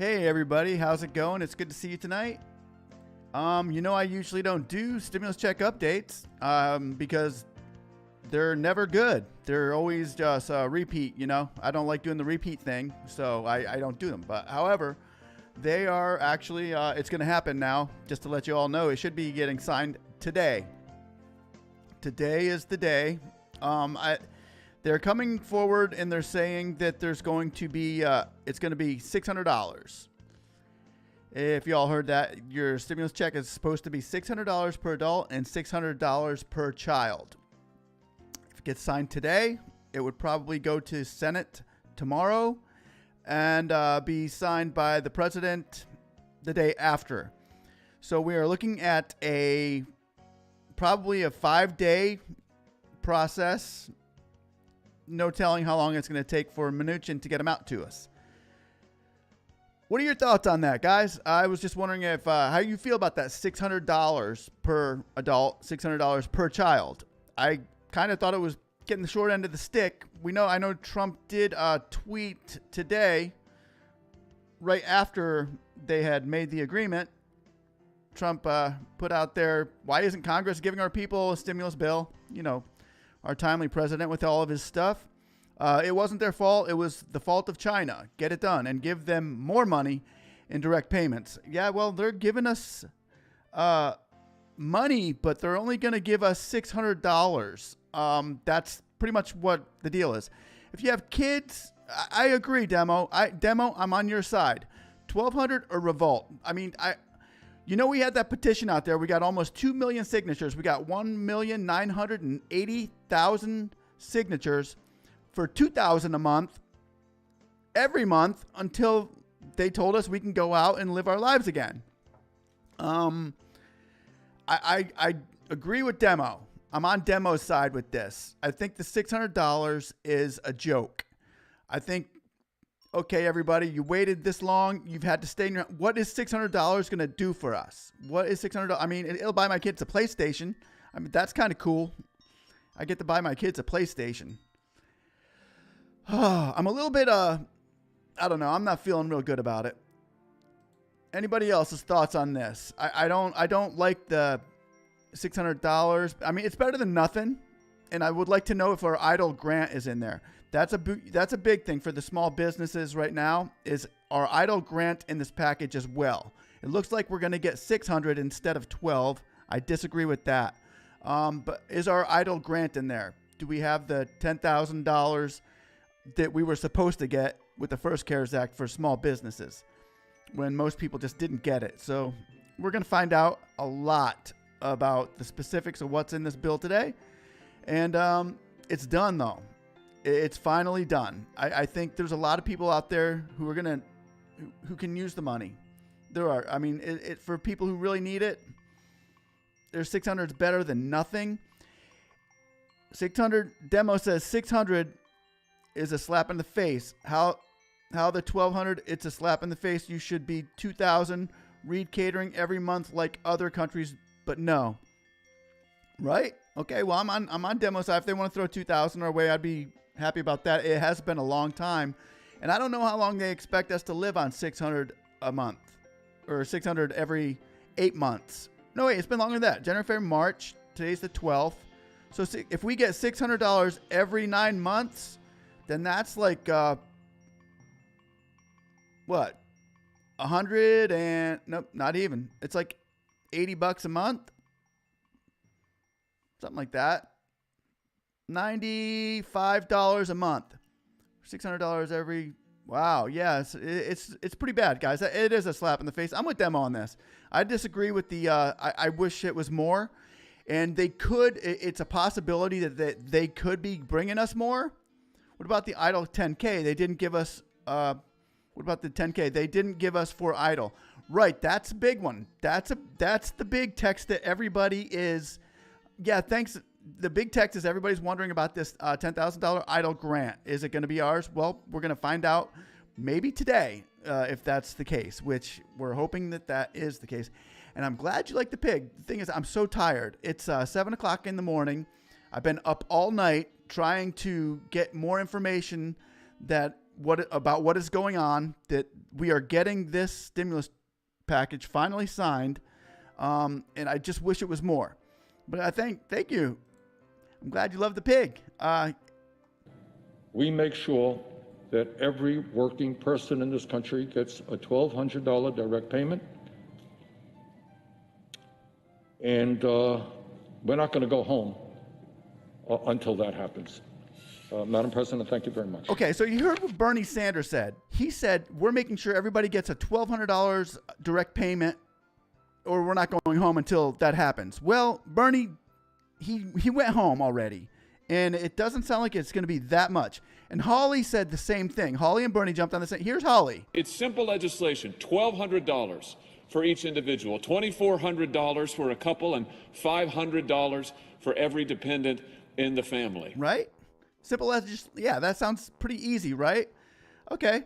Hey everybody, how's it going? It's good to see you tonight. I usually don't do stimulus check updates because they're never good. They're always just a repeat, I don't like doing the repeat thing, so I don't do them. But however, they are actually, it's going to happen now. Just to let you all know, it should be getting signed today. Today is the day. They're coming forward and they're saying that there's going to be, it's going to be $600. If y'all heard that, your stimulus check is supposed to be $600 per adult and $600 per child. If it gets signed today, it would probably go to Senate tomorrow and be signed by the president the day after. So we are looking at probably a 5-day process. No telling how long it's going to take for Mnuchin to get them out to us. What are your thoughts on that, guys? I was just wondering if how you feel about that $600 per adult, $600 per child. I kind of thought it was getting the short end of the stick. I know Trump did tweet today, right after they had made the agreement. Trump put out there, why isn't Congress giving our people a stimulus bill? Our timely president with all of his stuff. It wasn't their fault. It was the fault of China. Get it done and give them more money in direct payments. Yeah, well, they're giving us money, but they're only going to give us $600. That's pretty much what the deal is. If you have kids, I agree, Demo. I'm on your side. $1,200 or revolt. We had that petition out there. We got almost 2 million signatures. We got 1,980,000 signatures for $2,000 a month, every month, until they told us we can go out and live our lives again. I agree with Demo. I'm on Demo's side with this. I think the $600 is a joke. I think, okay, everybody, you waited this long. You've had to stay in your... What is $600 going to do for us? What is $600? It'll buy my kids a PlayStation. That's kind of cool. I get to buy my kids a PlayStation. I'm a little bit, I don't know. I'm not feeling real good about it. Anybody else's thoughts on this? I don't like the $600. It's better than nothing. And I would like to know if our idle grant is in there. That's a big thing for the small businesses right now, is our idle grant in this package as well. It looks like we're going to get $600 instead of $1,200. I disagree with that. But is our idle grant in there? Do we have the $10,000 that we were supposed to get with the first CARES Act for small businesses when most people just didn't get it? So we're going to find out a lot about the specifics of what's in this bill today. And it's done, though. It's finally done. I think there's a lot of people out there who can use the money. There are. For people who really need it, there's $600 is better than nothing. 600, Demo says 600 is a slap in the face. How the 1,200, it's a slap in the face. You should be 2,000. Read catering every month like other countries, but no. Right? Okay, well, I'm on Demo side. If they want to throw 2,000 our way, I'd be happy about that. It has been a long time, and I don't know how long they expect us to live on $600 a month, or $600 every 8 months. No, wait, it's been longer than that. January, February, March. Today's the 12th. So if we get $600 every 9 months, then that's like what? 100 and nope, not even. It's like $80 a month. Something like that. $95 a month. $600 every. Wow. Yeah, it's pretty bad, guys. It is a slap in the face. I'm with Demo on this. I disagree with the. I wish it was more, and they could. It's a possibility that they could be bringing us more. What about the idle 10K? They didn't give us. What about the 10K? They didn't give us for idle. Right. That's a big one. That's the big text that everybody is. Yeah. Thanks. The big text is everybody's wondering about this $10,000 idle grant. Is it going to be ours? Well, we're going to find out maybe today if that's the case, which we're hoping that is the case. And I'm glad you like the pig. The thing is, I'm so tired. It's 7 o'clock in the morning. I've been up all night trying to get more information that what is going on, that we are getting this stimulus package finally signed. And I just wish it was more. But thank you. I'm glad you love the pig. We make sure that every working person in this country gets a $1,200 direct payment. And we're not going to go home until that happens. Madam President, thank you very much. Okay, so you heard what Bernie Sanders said. He said, we're making sure everybody gets a $1,200 direct payment, or we're not going home until that happens. Well, Bernie, he went home already, and it doesn't sound like it's going to be that much. And Hawley said the same thing. Hawley and Bernie jumped on the same. Here's Hawley. It's simple legislation, $1,200 for each individual, $2,400 for a couple, and $500 for every dependent in the family. Right? Simple as just, yeah, that sounds pretty easy, right? Okay.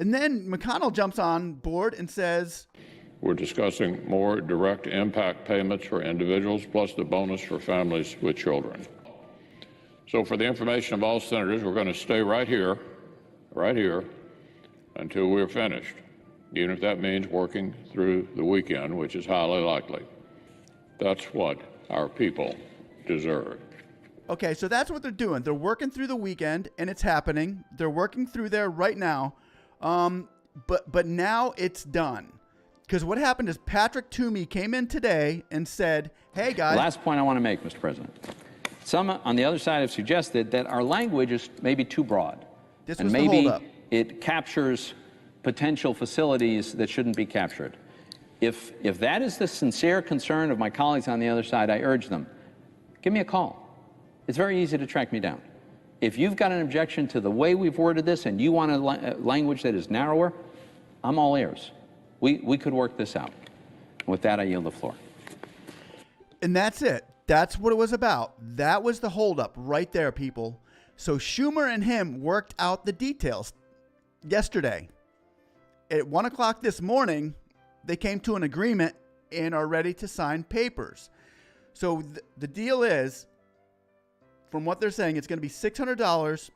And then McConnell jumps on board and says, we're discussing more direct impact payments for individuals, plus the bonus for families with children. So for the information of all senators, we're going to stay right here, until we're finished, even if that means working through the weekend, which is highly likely. That's what our people deserve. Okay, so that's what they're doing. They're working through the weekend, and it's happening. They're working through there right now, but now it's done. Because what happened is Patrick Toomey came in today and said, hey, guys. Last point I want to make, Mr. President. Some on the other side have suggested that our language is maybe too broad. This and was maybe the holdup. It captures potential facilities that shouldn't be captured. If that is the sincere concern of my colleagues on the other side, I urge them, give me a call. It's very easy to track me down. If you've got an objection to the way we've worded this and you want a language that is narrower, I'm all ears. We could work this out. With that, I yield the floor. And that's it. That's what it was about. That was the holdup right there, people. So Schumer and him worked out the details yesterday. At 1 o'clock this morning, they came to an agreement and are ready to sign papers. So the deal is, from what they're saying, it's going to be $600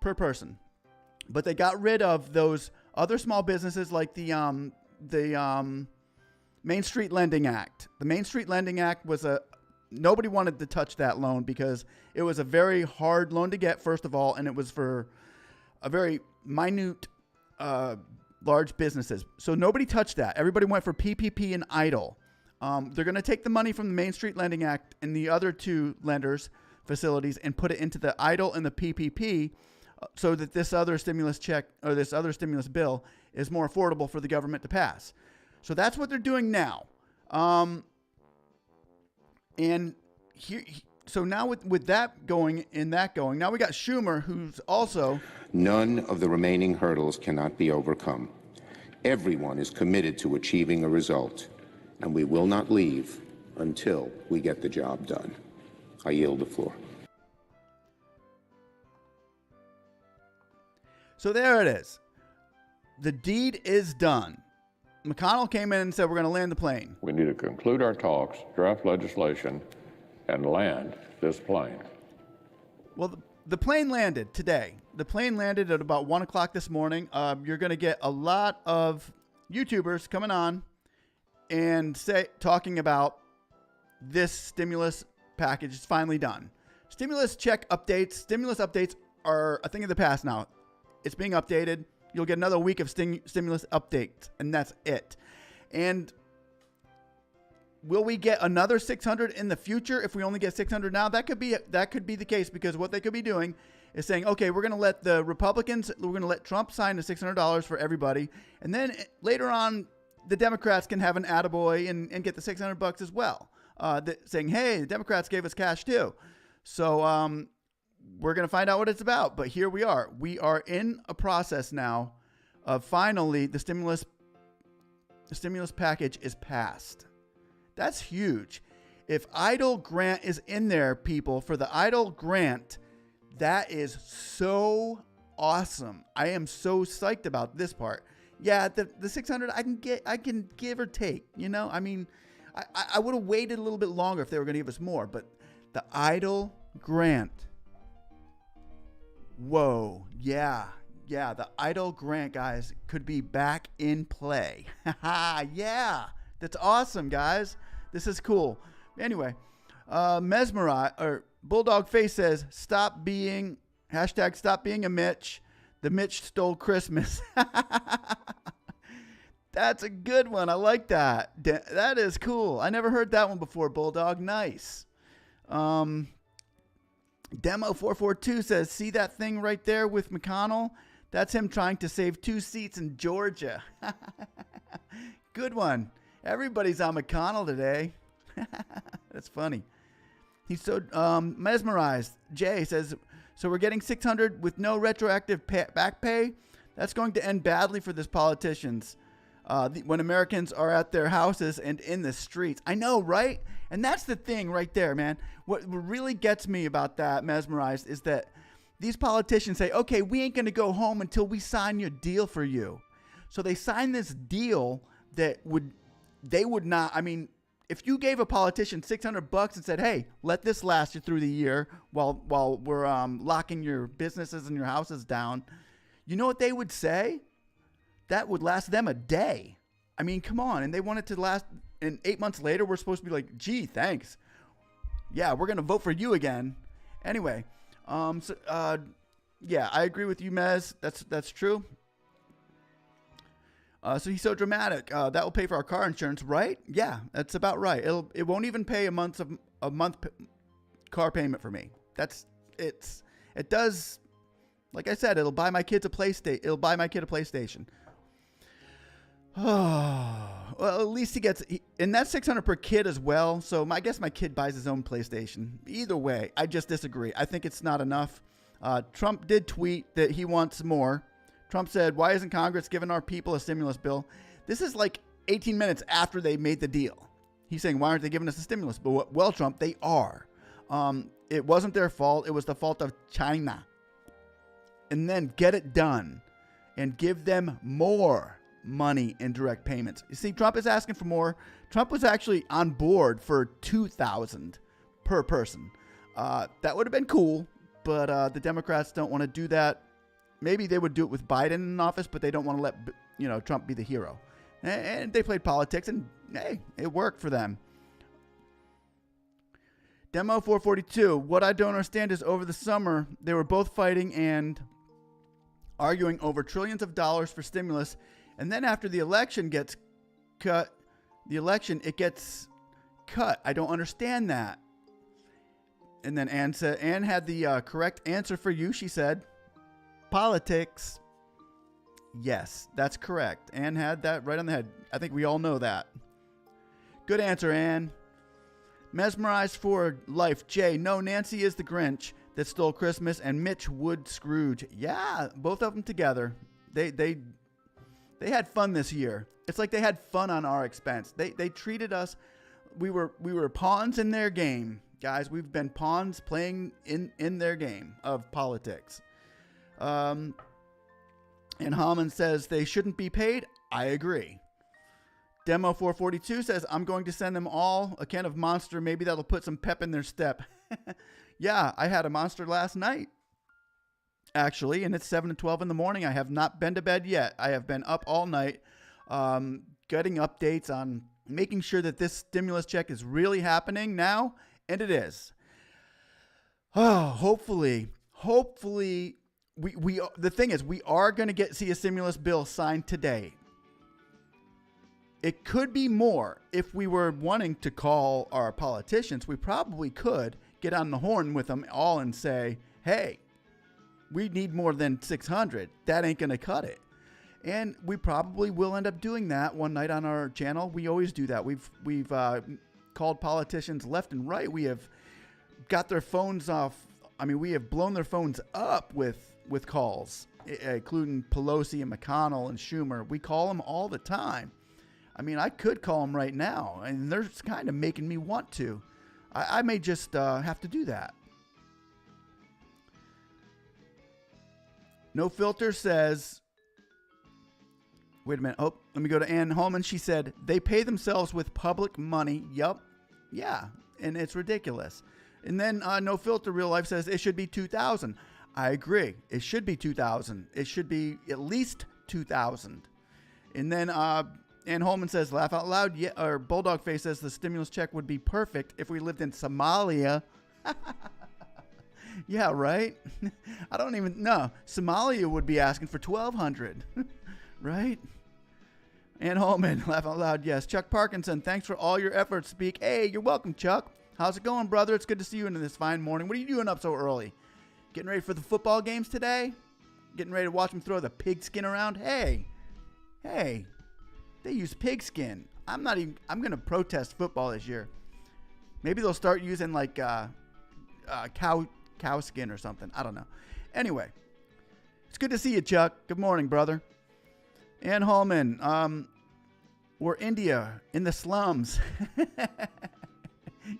per person. But they got rid of those other small businesses like the Main Street Lending Act. The Main Street Lending Act was nobody wanted to touch that loan because it was a very hard loan to get, first of all, and it was for a very minute, large businesses. So nobody touched that. Everybody went for PPP and EIDL. They're going to take the money from the Main Street Lending Act and the other two lenders' facilities and put it into the EIDL and the PPP so that this other stimulus check or this other stimulus bill is more affordable for the government to pass. So that's what they're doing now. And here, so now with that going, now we got Schumer, who's also... None of the remaining hurdles cannot be overcome. Everyone is committed to achieving a result, and we will not leave until we get the job done. I yield the floor. So there it is. The deed is done. McConnell came in and said, we're going to land the plane. We need to conclude our talks, draft legislation, and land this plane. Well, the plane landed today. The plane landed at about 1 o'clock this morning. You're going to get a lot of YouTubers coming on and talking about this stimulus package is finally done. Stimulus updates are a thing of the past now. It's being updated. You'll get another week of stimulus updates, and that's it. And will we get another 600 in the future if we only get 600 now? That could be the case, because what they could be doing is saying, okay, we're going to let the Republicans, we're going to let Trump sign the $600 for everybody, and then later on, the Democrats can have an attaboy and get the $600 as well, saying, hey, the Democrats gave us cash too. So we're going to find out what it's about. But here we are. We are in a process now of finally the stimulus package is passed. That's huge. If EIDL grant is in there, people, for the EIDL grant, that is so awesome. I am so psyched about this part. Yeah, the 600 I can give or take, you know? I mean, I would have waited a little bit longer if they were going to give us more, but the EIDL grant, whoa, yeah, Yeah, the idle grant, guys, could be back in play. Yeah, that's awesome, guys. This is cool. Anyway, Bulldog Face says, stop being a Mitch. The Mitch stole Christmas. That's a good one. I like that. That is cool. I never heard that one before, Bulldog. Nice. Demo 442 says, see that thing right there with McConnell? That's him trying to save 2 seats in Georgia. Good one. Everybody's on McConnell today. That's funny. He's so mesmerized. Jay says, so we're getting $600 with no retroactive back pay? That's going to end badly for this politicians. When Americans are at their houses and in the streets. I know, right? And that's the thing right there, man. What really gets me about that, mesmerized, is that these politicians say, okay, we ain't going to go home until we sign your deal for you. So they sign this deal that they would not, I mean, if you gave a politician $600 and said, hey, let this last you through the year while we're locking your businesses and your houses down, you know what they would say? That would last them a day. I mean, come on. And they want it to last, and 8 months later, we're supposed to be like, gee, thanks. Yeah, we're going to vote for you again. Anyway, yeah, I agree with you, Mez. That's true. So he's so dramatic. That will pay for our car insurance, right? Yeah, that's about right. It won't even pay a month car payment for me. It does. Like I said, it'll buy my kids a PlayStation. It'll buy my kid a PlayStation. Oh, well, at least he gets, and that's $600 per kid as well. So I guess my kid buys his own PlayStation. Either way, I just disagree. I think it's not enough. Trump did tweet that he wants more. Trump said, why isn't Congress giving our people a stimulus bill? This is like 18 minutes after they made the deal. He's saying, why aren't they giving us a stimulus bill? Well, Trump, they are. It wasn't their fault. It was the fault of China. And then get it done and give them more money in direct payments. You see, Trump is asking for more. Trump was actually on board for $2,000 per person. That would have been cool, but the Democrats don't want to do that. Maybe they would do it with Biden in office, but they don't want to let Trump be the hero. And they played politics, and hey, it worked for them. Demo 442. What I don't understand is over the summer, they were both fighting and arguing over trillions of dollars for stimulus. And then after the election gets cut, it gets cut. I don't understand that. And then Ann had the correct answer for you. She said, politics. Yes, that's correct. Ann had that right on the head. I think we all know that. Good answer, Ann. Mesmerized for life. Jay, no, Nancy is the Grinch that stole Christmas and Mitch Wood Scrooge. Yeah, both of them together. They had fun this year. It's like they had fun on our expense. They treated us. We were pawns in their game, guys. We've been pawns playing in their game of politics. And Hammond says they shouldn't be paid. I agree. Demo 442 says, I'm going to send them all a can of Monster. Maybe that'll put some pep in their step. Yeah, I had a Monster last night, actually, and it's 7 to 12 in the morning. I have not been to bed yet. I have been up all night getting updates on making sure that this stimulus check is really happening now, and it is. Oh, hopefully, the thing is, we are going to see a stimulus bill signed today. It could be more. If we were wanting to call our politicians, we probably could get on the horn with them all and say, hey, we need more than 600. That ain't going to cut it. And we probably will end up doing that one night on our channel. We always do that. We've called politicians left and right. We have got their phones off. I mean, we have blown their phones up with calls, including Pelosi and McConnell and Schumer. We call them all the time. I mean, I could call them right now, and they're kind of making me want to. I may just have to do that. No Filter says, wait a minute. Oh, let me go to Ann Holman. She said, they pay themselves with public money. Yup. Yeah, and it's ridiculous. And then No Filter Real Life says it should be $2,000. I agree. It should be 2,000. It should be at least 2,000. And then Ann Holman says, laugh out loud. Yeah, or Bulldog Face says the stimulus check would be perfect if we lived in Somalia. Yeah, right? I don't even know. Somalia would be asking for 1,200. Right? Ann Holman, laugh out loud. Yes. Chuck Parkinson, thanks for all your efforts. Speak. Hey, you're welcome, Chuck. How's it going, brother? It's good to see you in this fine morning. What are you doing up so early? Getting ready for the football games today? Getting ready to watch them throw the pigskin around? Hey, they use pigskin. I'm going to protest football this year. Maybe they'll start using like cow skin or something. I don't know. Anyway, it's good to see you, Chuck. Good morning, brother. Ann Holman, we're India in the slums.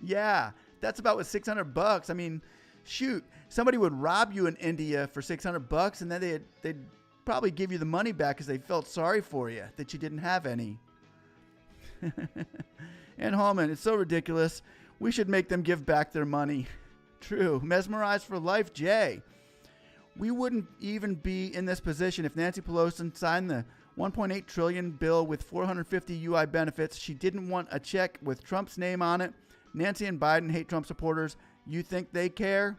Yeah, that's about what $600. I mean, shoot, somebody would rob you in India for $600, and then they'd probably give you the money back because they felt sorry for you that you didn't have any. Ann Holman, it's so ridiculous. We should make them give back their money. True. Mesmerized for life, Jay. We wouldn't even be in this position if Nancy Pelosi signed the $1.8 trillion bill with 450 UI benefits. She didn't want a check with Trump's name on it. Nancy and Biden hate Trump supporters. You think they care?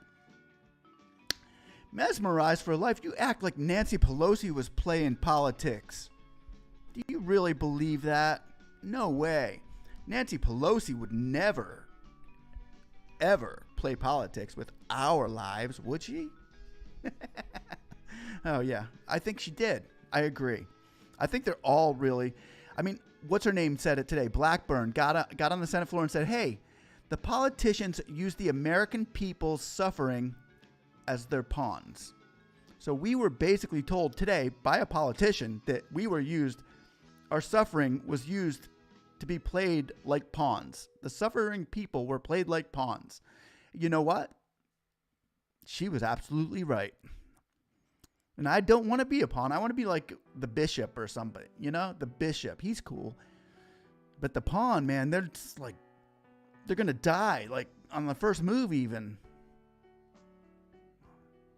Mesmerized for life. You act like Nancy Pelosi was playing politics. Do you really believe that? No way. Nancy Pelosi would never, ever play politics with our lives, would she? Oh, yeah. I think she did. I agree. I think they're all really... I mean, what's her name said it today? Blackburn got on the Senate floor and said, hey, the politicians use the American people's suffering as their pawns. So we were basically told today by a politician that our suffering was used to be played like pawns. The suffering people were played like pawns. You know what? She was absolutely right. And I don't want to be a pawn. I want to be like the bishop or somebody. You know, the bishop. He's cool. But the pawn, man, they're just like, they're going to die. Like on the first move even.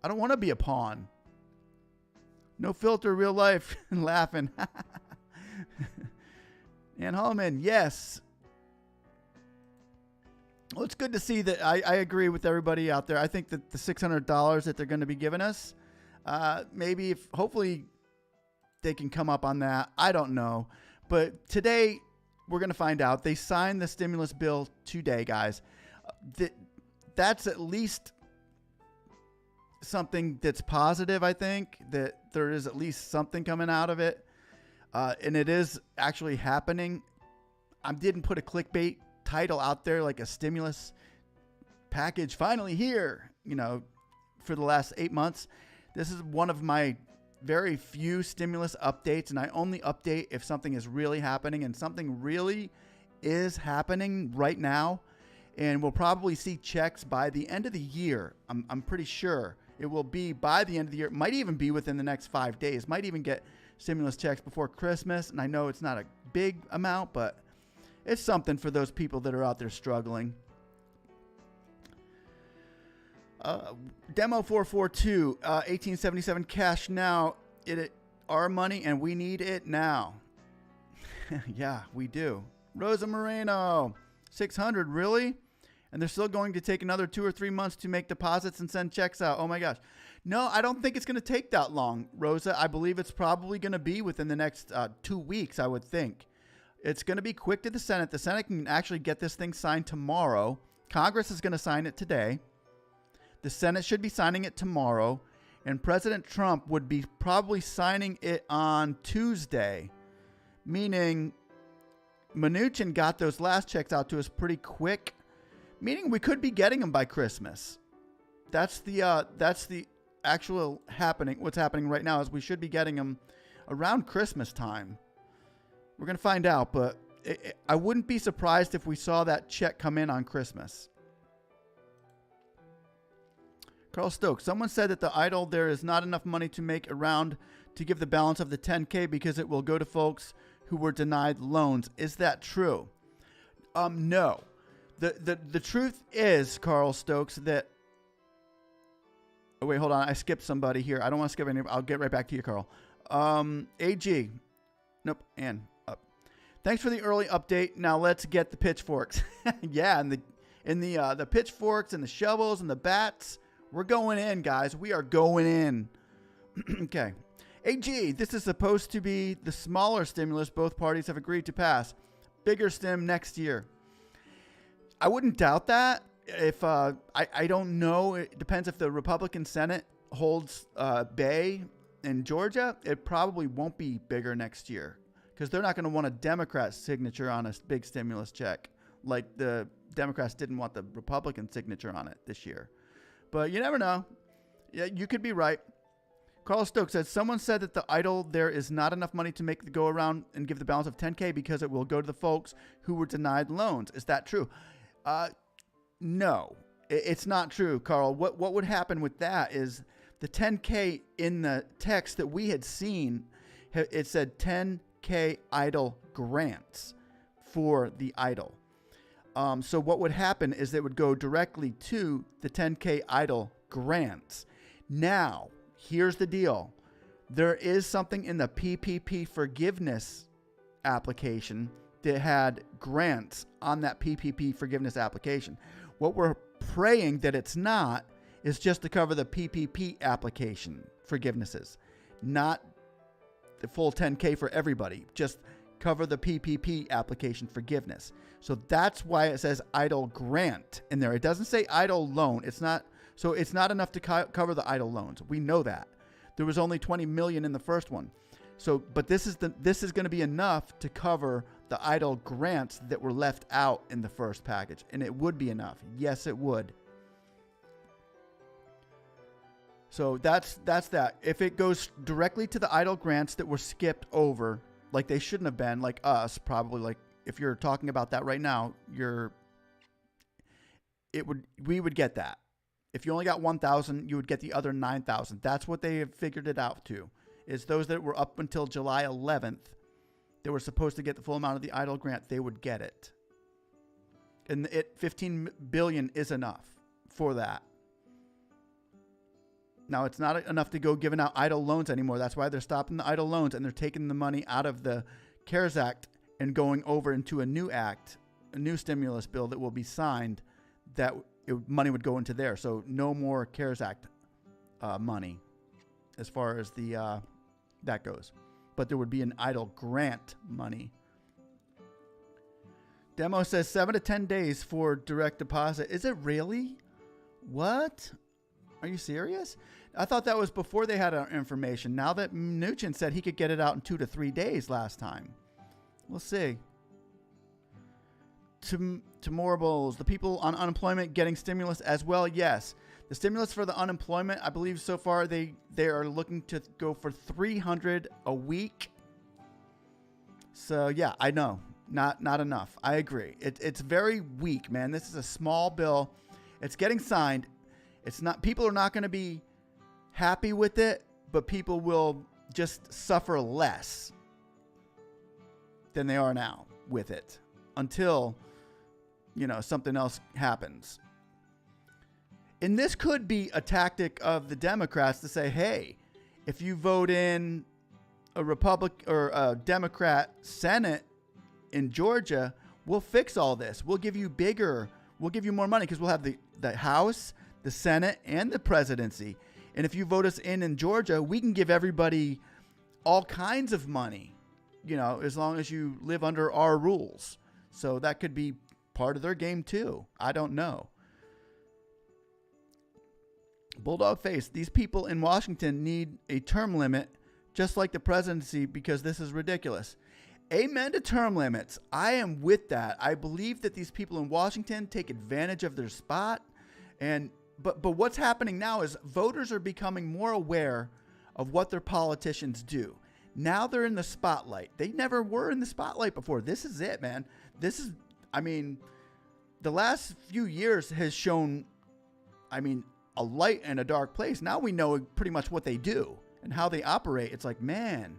I don't want to be a pawn. No filter, real life. Laughing. Ann Holman, yes. Well, it's good to see that I agree with everybody out there. I think that the $600 that they're going to be giving us, hopefully they can come up on that. I don't know. But today we're going to find out. They signed the stimulus bill today, guys. That's at least something that's positive, I think, that there is at least something coming out of it. And it is actually happening. I didn't put a clickbait title out there like a stimulus package finally here, for the last 8 months. This is one of my very few stimulus updates, and I only update if something is really happening, and something really is happening right now. And we'll probably see checks by the end of the year. I'm pretty sure it will be by the end of the year. It might even be within the next 5 days. Might even get stimulus checks before Christmas. And I know it's not a big amount, but it's something for those people that are out there struggling. Demo 442, 1877 cash now. It our money and we need it now. Yeah, we do. Rosa Moreno, 600, really? And they're still going to take another 2 or 3 months to make deposits and send checks out. Oh my gosh. No, I don't think it's going to take that long, Rosa. I believe it's probably going to be within the next 2 weeks, I would think. It's going to be quick to the Senate. The Senate can actually get this thing signed tomorrow. Congress is going to sign it today. The Senate should be signing it tomorrow. And President Trump would be probably signing it on Tuesday. Meaning Mnuchin got those last checks out to us pretty quick. Meaning we could be getting them by Christmas. That's the actual happening. What's happening right now is we should be getting them around Christmas time. We're going to find out, but I wouldn't be surprised if we saw that check come in on Christmas. Carl Stokes, someone said that the idol there is not enough money to make around to give the balance of the 10K because it will go to folks who were denied loans. Is that true? No. The truth is, Carl Stokes, that Oh, wait, hold on. I skipped somebody here. I don't want to skip any. I'll get right back to you, Carl. AG. Nope. And up. Thanks for the early update. Now let's get the pitchforks. Yeah, and the pitchforks and the shovels and the bats. We're going in, guys. We are going in. Okay. AG, this is supposed to be the smaller stimulus both parties have agreed to pass. Bigger stim next year. I wouldn't doubt that. If I don't know. It depends if the Republican Senate holds bay in Georgia. It probably won't be bigger next year because they're not going to want a Democrat signature on a big stimulus check like the Democrats didn't want the Republican signature on it this year. But you never know. Yeah, you could be right. Carl Stokes says, someone said that the idle there is not enough money to make the go around and give the balance of $10K because it will go to the folks who were denied loans. Is that true? No, it's not true, Carl. What would happen with that is the 10K in the text that we had seen, it said 10K idle grants for the idle. So what would happen is it would go directly to the 10K idle grants. Now, here's the deal. There is something in the PPP forgiveness application that had grants on that PPP forgiveness application. What we're praying that it's not is just to cover the PPP application forgivenesses, not the full 10K for everybody. Just cover the PPP application forgiveness. So that's why it says idle grant in there. It doesn't say idle loan. It's not. So it's not enough to cover the idle loans. We know that. There was only 20 million in the first one. So, but this is going to be enough to cover the idle grants that were left out in the first package, and it would be enough. Yes, it would. So that's that. If it goes directly to the idle grants that were skipped over, like they shouldn't have been, like us, probably, like if you're talking about that right now, we would get that. If you only got 1,000, you would get the other 9,000. That's what they have figured it out to. Is those that were up until July 11th, they were supposed to get the full amount of the idle grant, they would get it. And 15 billion is enough for that. Now, it's not enough to go giving out idle loans anymore. That's why they're stopping the idle loans and they're taking the money out of the CARES Act and going over into a new act, a new stimulus bill that will be signed that money would go into there. So no more CARES Act money as far as the that goes. But there would be an idle grant money. Demo says 7 to 10 days for direct deposit. Is it really? What? Are you serious? I thought that was before they had our information. Now that Mnuchin said he could get it out in 2 to 3 days last time. We'll see. Tomorrows, the people on unemployment getting stimulus as well. Yes. The stimulus for the unemployment, I believe so far they are looking to go for $300 a week. So yeah, I know. Not enough. I agree. It's very weak, man. This is a small bill. It's getting signed. It's not, people are not going to be happy with it, but people will just suffer less than they are now with it until, something else happens. And this could be a tactic of the Democrats to say, hey, if you vote in a Republican or a Democrat Senate in Georgia, we'll fix all this. We'll give you more money because we'll have the House, the Senate, and the presidency. And if you vote us in Georgia, we can give everybody all kinds of money, as long as you live under our rules. So that could be part of their game too. I don't know. Bulldog Face, these people in Washington need a term limit just like the presidency because this is ridiculous. Amen to term limits. I am with that. I believe that these people in Washington take advantage of their spot. But what's happening now is voters are becoming more aware of what their politicians do. Now they're in the spotlight. They never were in the spotlight before. This is it, man. The last few years has shown, a light and a dark place. Now we know pretty much what they do and how they operate. It's like, man,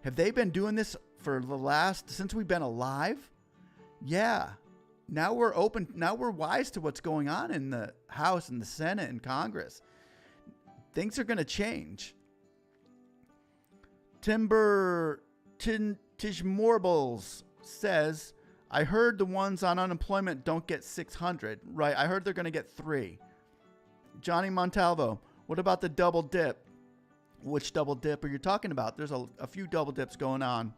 have they been doing this for since we've been alive? Yeah. Now we're open. Now we're wise to what's going on in the House and the Senate and Congress. things are going to change. Tishmorbles says, I heard the ones on unemployment don't get 600. Right, I heard they're going to get 3. Johnny Montalvo, what about the double dip? Which double dip are you talking about? There's a few double dips going on.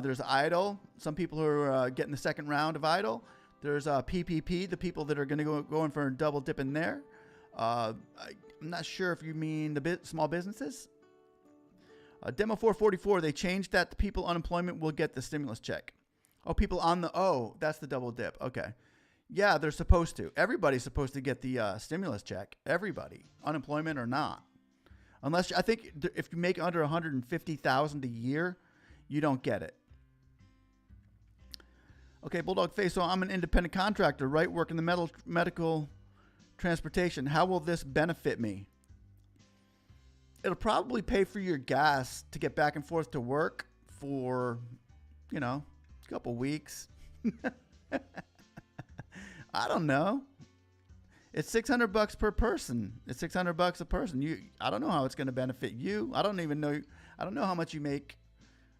There's Idle. Some people who are getting the second round of Idle. There's PPP, the people that are going to go in for a double dip in there. I'm not sure if you mean the small businesses. Demo 444, they changed that the people unemployment will get the stimulus check. Oh, people on the, that's the double dip. Okay. Yeah, they're supposed to. Everybody's supposed to get the stimulus check. Everybody, unemployment or not. Unless, I think if you make under $150,000 a year, you don't get it. Okay, Bulldog Face, so I'm an independent contractor, right? Work in the medical transportation. How will this benefit me? It'll probably pay for your gas to get back and forth to work for, a couple weeks. I don't know. It's $600 per person. It's $600 a person. I don't know how it's going to benefit you. I don't know how much you make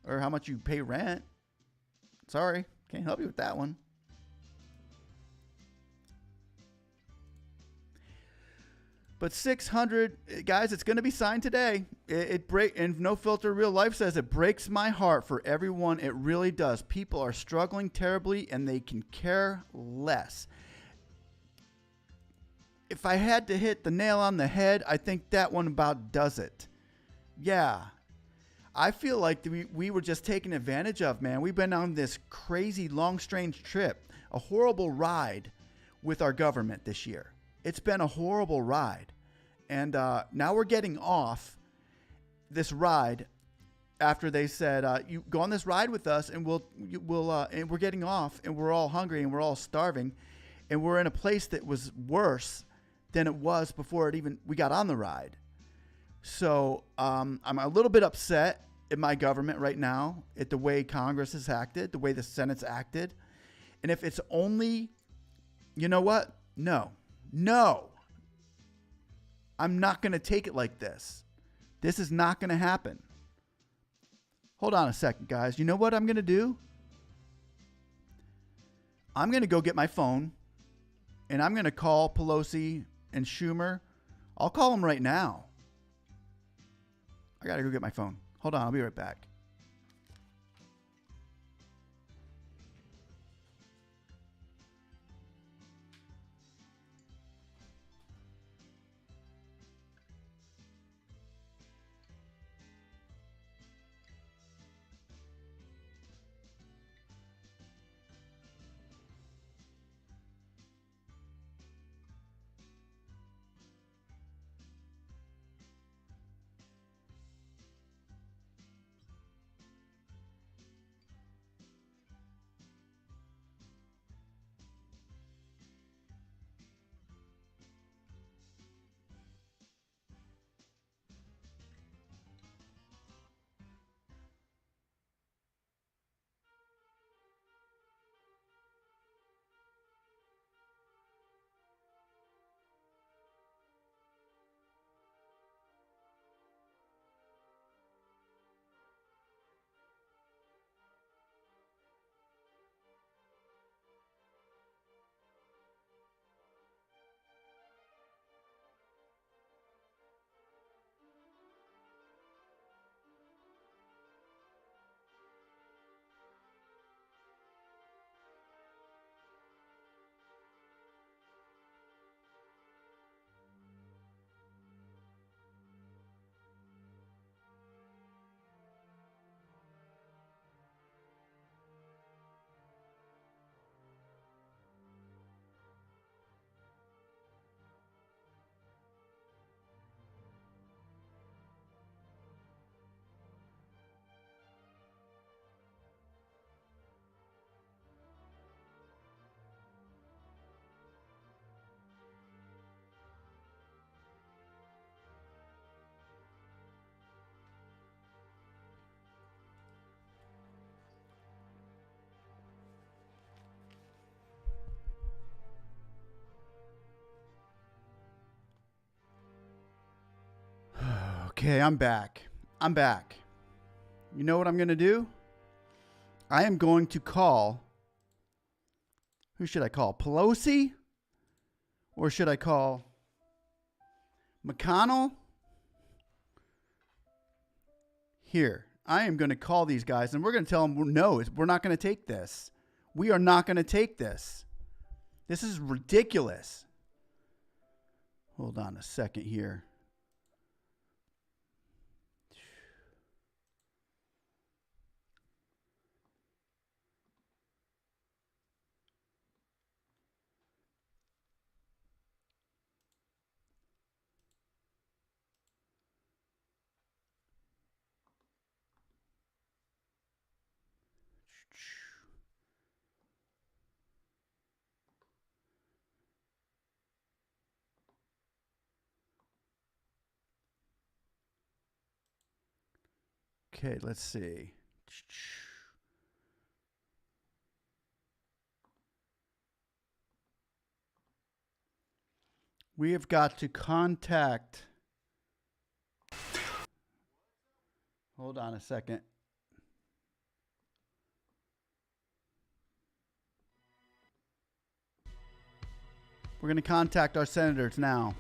or how much you pay rent. Sorry, can't help you with that one. But 600 guys, it's going to be signed today. And No Filter Real Life says it breaks my heart for everyone. It really does. People are struggling terribly and they can care less. If I had to hit the nail on the head, I think that one about does it. Yeah. I feel like we were just taken advantage of, man. We've been on this crazy long, strange trip, a horrible ride with our government this year. It's been a horrible ride. And now we're getting off this ride after they said, you go on this ride with us and and we're getting off and we're all hungry and we're all starving. And we're in a place that was worse than it was before we got on the ride. So I'm a little bit upset at my government right now, at the way Congress has acted, the way the Senate's acted. And if it's only, you know what? No, I'm not going to take it like this. This is not going to happen. Hold on a second, guys. You know what I'm going to do? I'm going to go get my phone and I'm going to call Pelosi and Schumer. I'll call them right now. I got to go get my phone. Hold on. I'll be right back. Okay, I'm back. I'm back. You know what I'm going to do? I am going to call. Who should I call? Pelosi? Or should I call McConnell? Here. I am going to call these guys and we're going to tell them, no, we're not going to take this. We are not going to take this. This is ridiculous. Hold on a second here. Okay, let's see. We have got to contact. Hold on a second. We're going to contact our senators now.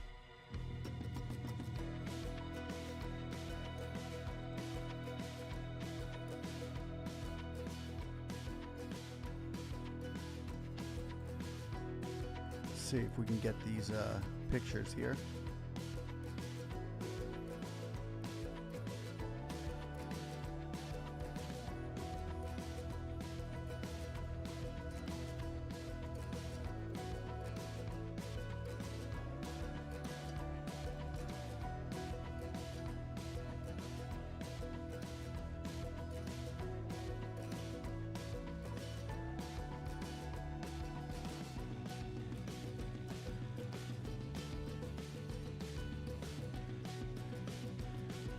See if we can get these pictures here.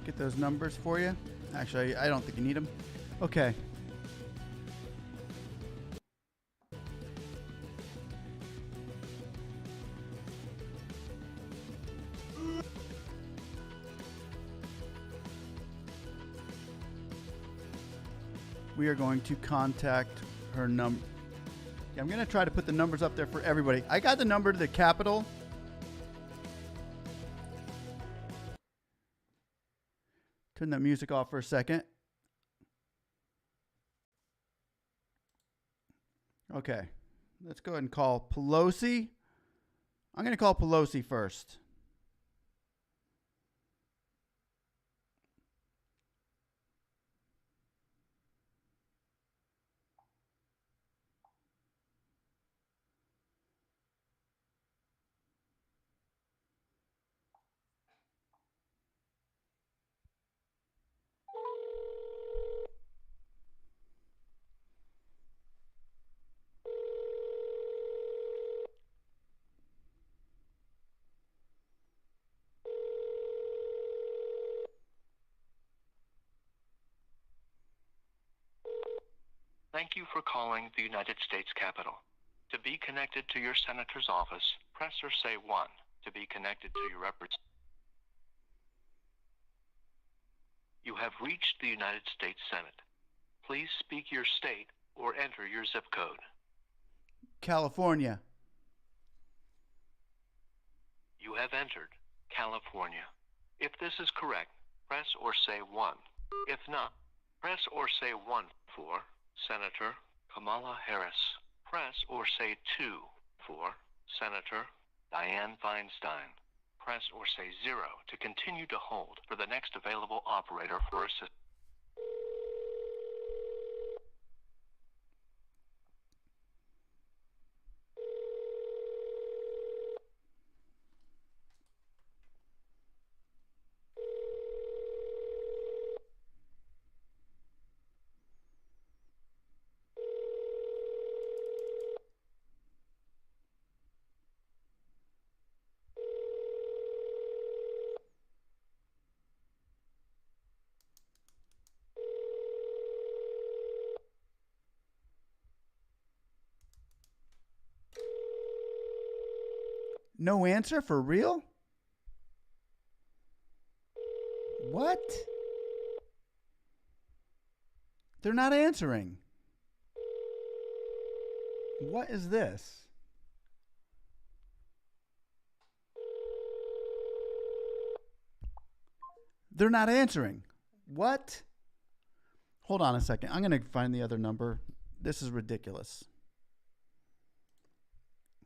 Get those numbers for you. Actually, I don't think you need them. Okay. We are going to contact her number. Yeah, I'm going to try to put the numbers up there for everybody. I got the number to the Capitol. Turn that music off for a second. Okay. Let's go ahead and call Pelosi. I'm going to call Pelosi first. Thank you for calling the United States Capitol. To be connected to your senator's office, press or say 1. To be connected to your representative. You have reached the United States Senate. Please speak your state or enter your zip code. California. You have entered California. If this is correct, press or say 1. If not, press or say 1 for Senator Kamala Harris. Press or say 2 for Senator Dianne Feinstein. Press or say 0 to continue to hold for the next available operator for assistance. No answer for real? What? They're not answering. What is this? They're not answering. What? Hold on a second. I'm going to find the other number. This is ridiculous.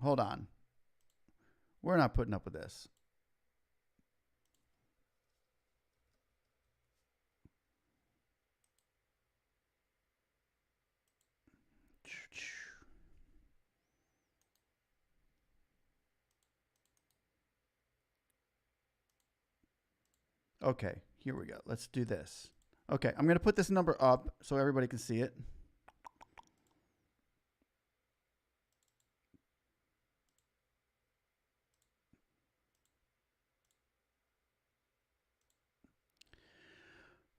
Hold on. We're not putting up with this. Okay, here we go. Let's do this. Okay, I'm going to put this number up so everybody can see it.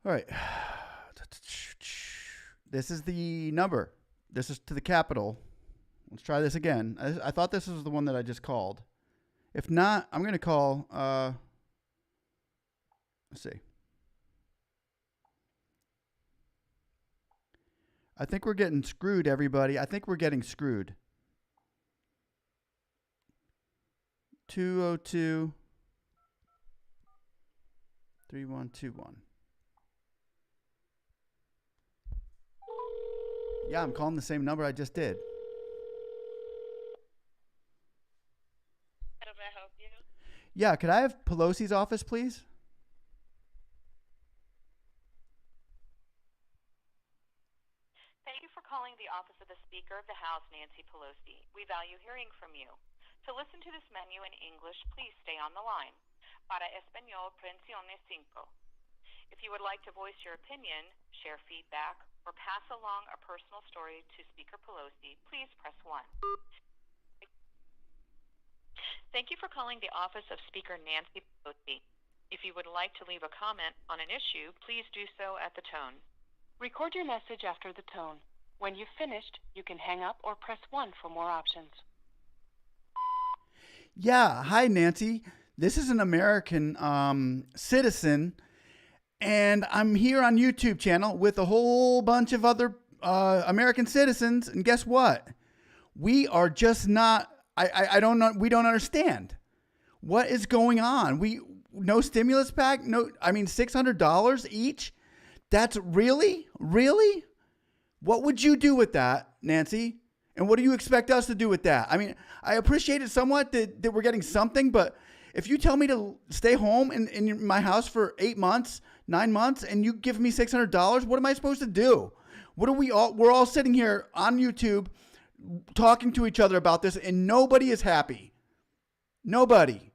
All right. This is the number. This is to the capital. Let's try this again. I thought this was the one that I just called. If not, I'm going to call... let's see. I think we're getting screwed, everybody. I think we're getting screwed. 202 3121. Yeah, I'm calling the same number I just did. How may I help you? Yeah, could I have Pelosi's office, please? Thank you for calling the office of the Speaker of the House, Nancy Pelosi. We value hearing from you. To listen to this menu in English, please stay on the line. Para español, presione 5. If you would like to voice your opinion, share feedback, or pass along a personal story to Speaker Pelosi, please press 1. Thank you for calling the office of Speaker Nancy Pelosi. If you would like to leave a comment on an issue, please do so at the tone. Record your message after the tone. When you've finished, you can hang up or press 1 for more options. Yeah, hi, Nancy. This is an American citizen, and I'm here on YouTube channel with a whole bunch of other American citizens, and guess what? We are just not, I don't know, we don't understand. What is going on? No stimulus pack? No, I mean, $600 each? That's really? What would you do with that, Nancy? And what do you expect us to do with that? I mean, I appreciate it somewhat that we're getting something, but if you tell me to stay home in my house for 8 months, 9 months, and you give me $600, what am I supposed to do? We're all sitting here on YouTube talking to each other about this, and nobody is happy. Nobody.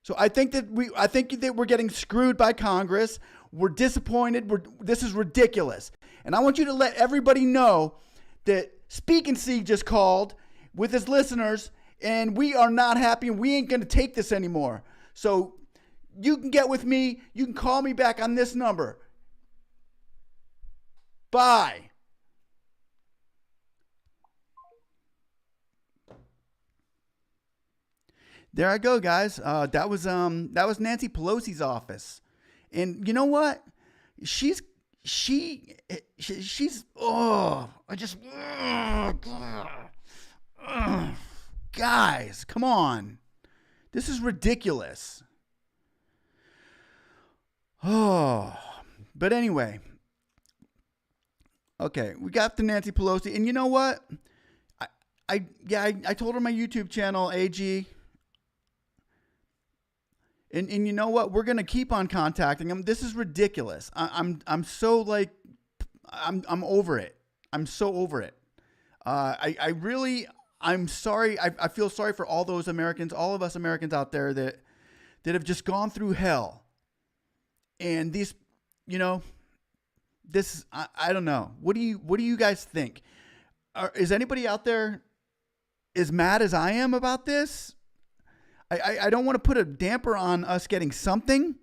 So I think that we're getting screwed by Congress. We're disappointed. This is ridiculous. And I want you to let everybody know that speansee just called with his listeners, and we are not happy, and we ain't going to take this anymore. So you can get with me. You can call me back on this number. Bye. There I go, guys. That was Nancy Pelosi's office. And you know what? She's guys, come on. This is ridiculous. Oh, but anyway. Okay, we got the Nancy Pelosi, and you know what? I told her my YouTube channel, AG. And you know what? We're gonna keep on contacting them. This is ridiculous. I'm so like, I'm over it. I'm so over it. I'm sorry. I feel sorry for all those Americans, all of us Americans out there that have just gone through hell. And these, this, I don't know. What do you guys think? Is anybody out there as mad as I am about this? I don't want to put a damper on us getting something,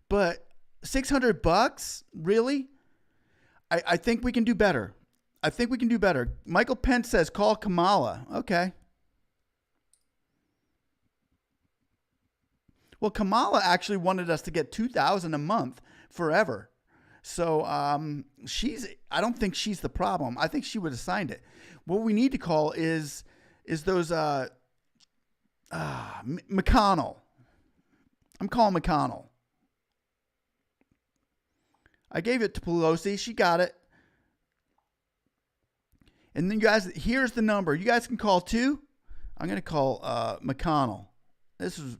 but $600, really? I think we can do better. I think we can do better. Michael Pence says, call Kamala. Okay. Well, Kamala actually wanted us to get $2,000 a month forever. So I don't think she's the problem. I think she would have signed it. What we need to call is those McConnell. I'm calling McConnell. I gave it to Pelosi. She got it. And then you guys, here's the number. You guys can call too. I'm going to call McConnell. This is...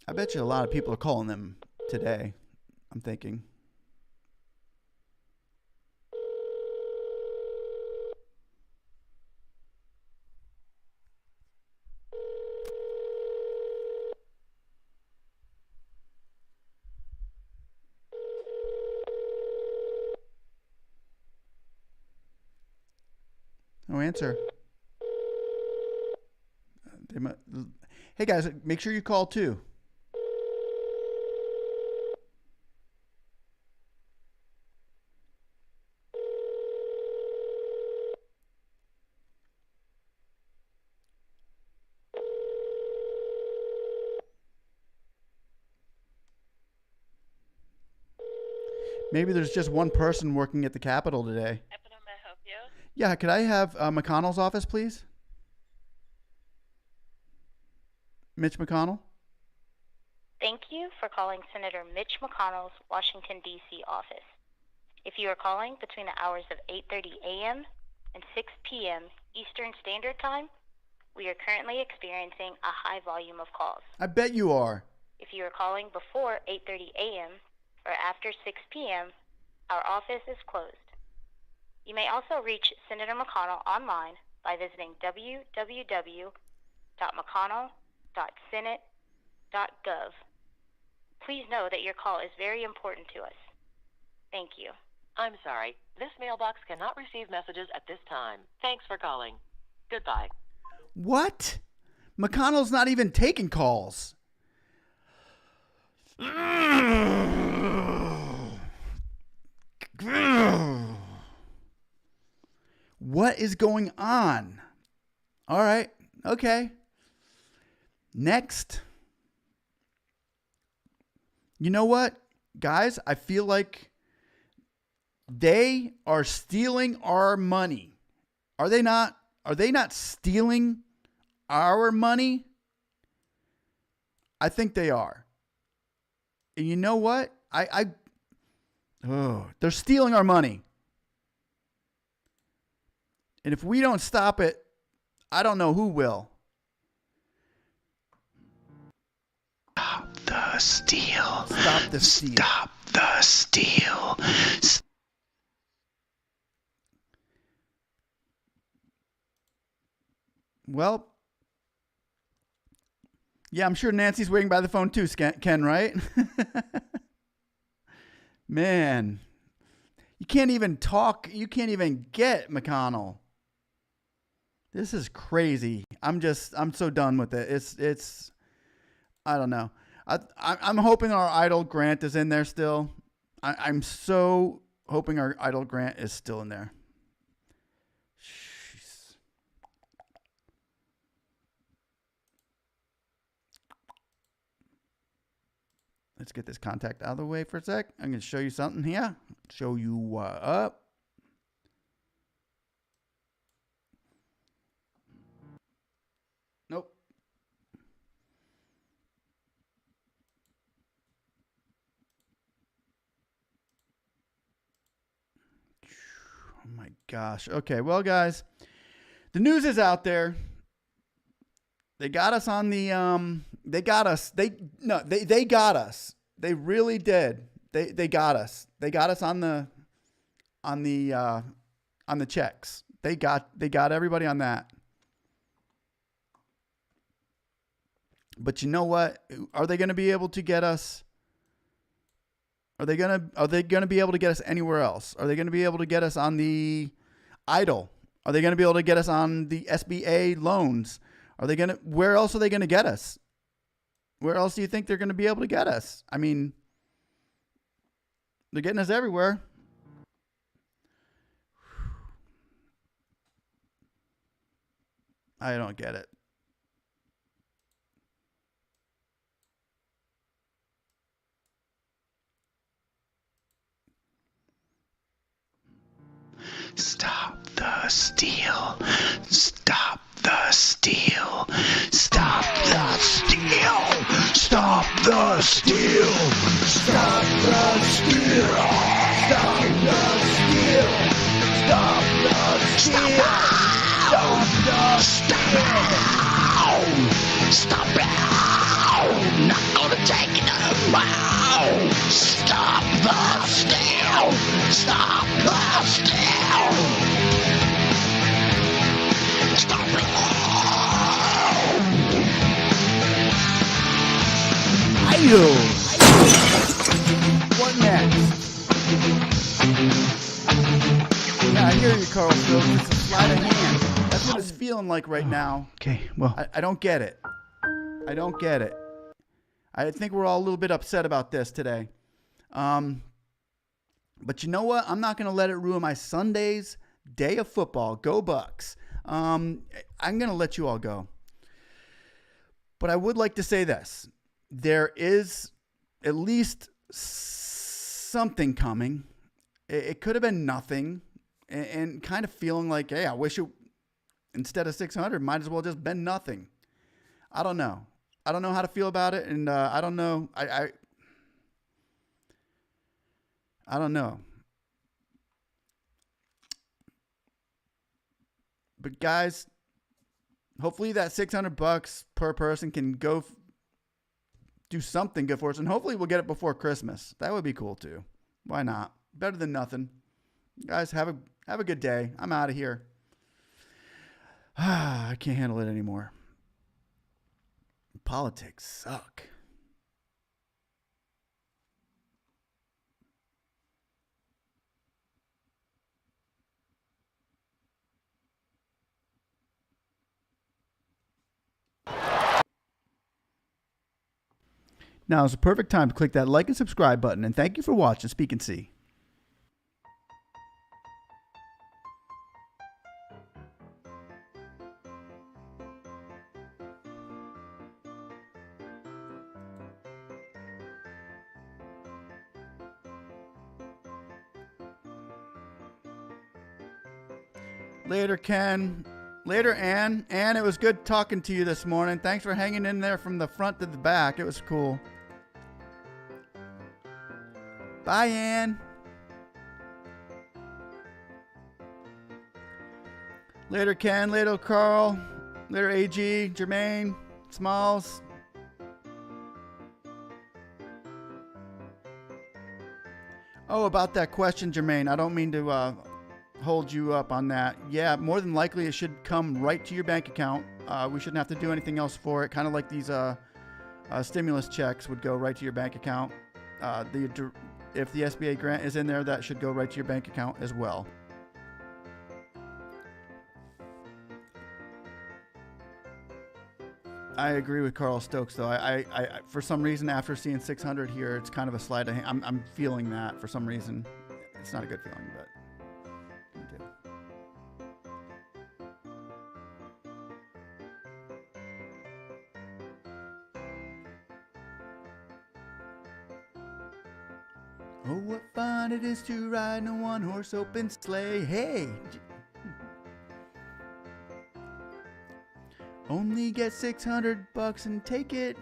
I bet you a lot of people are calling them today. I'm thinking. No answer. Hey guys, make sure you call too. Maybe there's just one person working at the Capitol today. May I help you? Yeah, could I have McConnell's office, please? Mitch McConnell? Thank you for calling Senator Mitch McConnell's Washington, D.C. office. If you are calling between the hours of 8:30 a.m. and 6 p.m. Eastern Standard Time, we are currently experiencing a high volume of calls. I bet you are. If you are calling before 8:30 a.m. or after 6 p.m., our office is closed. You may also reach Senator McConnell online by visiting www.mcconnell.senate.gov. Please know that your call is very important to us. Thank you. I'm sorry. This mailbox cannot receive messages at this time. Thanks for calling. Goodbye. What? McConnell's not even taking calls. What is going on? All right. Okay. Next. You know what, guys? I feel like they are stealing our money. Are they not? Are they not stealing our money? I think they are. And you know what? They're stealing our money. And if we don't stop it, I don't know who will. Stop the steal. Stop the steal. Stop the steal. Well, yeah, I'm sure Nancy's waiting by the phone too, Ken, right? Man, you can't even talk. You can't even get McConnell. This is crazy. I'm so done with it. It's, I don't know. I'm hoping our idle grant is in there still. I'm so hoping our idle grant is still in there. Jeez. Let's get this contact out of the way for a sec. I'm going to show you something here. Show you up. Nope. Oh my gosh. Okay, well, guys, the news is out there. They got us on the they got us. They got us. They really did. They got us. They got us on the checks. They got everybody on that. But you know what? Are they going to be able to get us? Are they going to be able to get us anywhere else? Are they going to be able to get us on the idle? Are they going to be able to get us on the SBA loans? Where else are they going to get us? Where else do you think they're going to be able to get us? I mean, they're getting us everywhere. I don't get it. Stop the steal. Stop the steal. Stop the steal. Stop the steal. Stop the steal. Stop the steal. Stop the steal. Stop the steal. Stop it. Not gonna take it anymore. Stop the steal. Stop the steal. Stop it. What next? Yeah, I hear you, Carl. So it's a sleight of hand. That's what it's feeling like right now. Okay, well. I don't get it. I don't get it. I think we're all a little bit upset about this today. But you know what? I'm not going to let it ruin my Sunday's day of football. Go Bucks. I'm going to let you all go. But I would like to say this. There is at least something coming. It could have been nothing. And kind of feeling like, hey, I wish it, instead of 600, might as well just been nothing. I don't know. I don't know how to feel about it. And I don't know. I don't know. But guys, hopefully that $600 per person can go do something good for us. And hopefully we'll get it before Christmas. That would be cool too. Why not? Better than nothing. Guys, have a good day. I'm out of here. I can't handle it anymore. Politics suck. Now is the perfect time to click that like and subscribe button, and thank you for watching Speak and See. Later, Ken. Later, Ann. Ann, it was good talking to you this morning. Thanks for hanging in there from the front to the back. It was cool. Bye, Ann. Later, Ken. Later, Carl. Later, AG, Jermaine, Smalls. Oh, about that question, Jermaine. I don't mean to hold you up on that. Yeah, more than likely it should come right to your bank account. We shouldn't have to do anything else for it. Kind of like these stimulus checks would go right to your bank account. If the SBA grant is in there, that should go right to your bank account as well. I agree with Carl Stokes, though. I for some reason, after seeing 600 here, it's kind of a slide of hand. I'm feeling that for some reason. It's not a good feeling, but I do. Oh, what fun it is to ride in a one-horse open sleigh. Hey! Only get $600 and take it.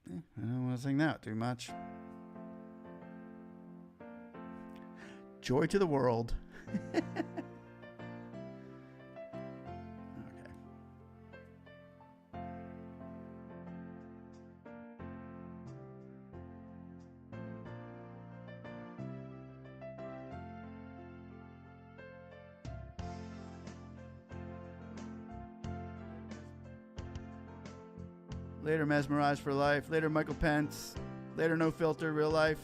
I don't want to sing that too much. Joy to the world. Okay. Later, Mesmerized for Life. Later, Michael Pence. Later, No Filter, Real Life.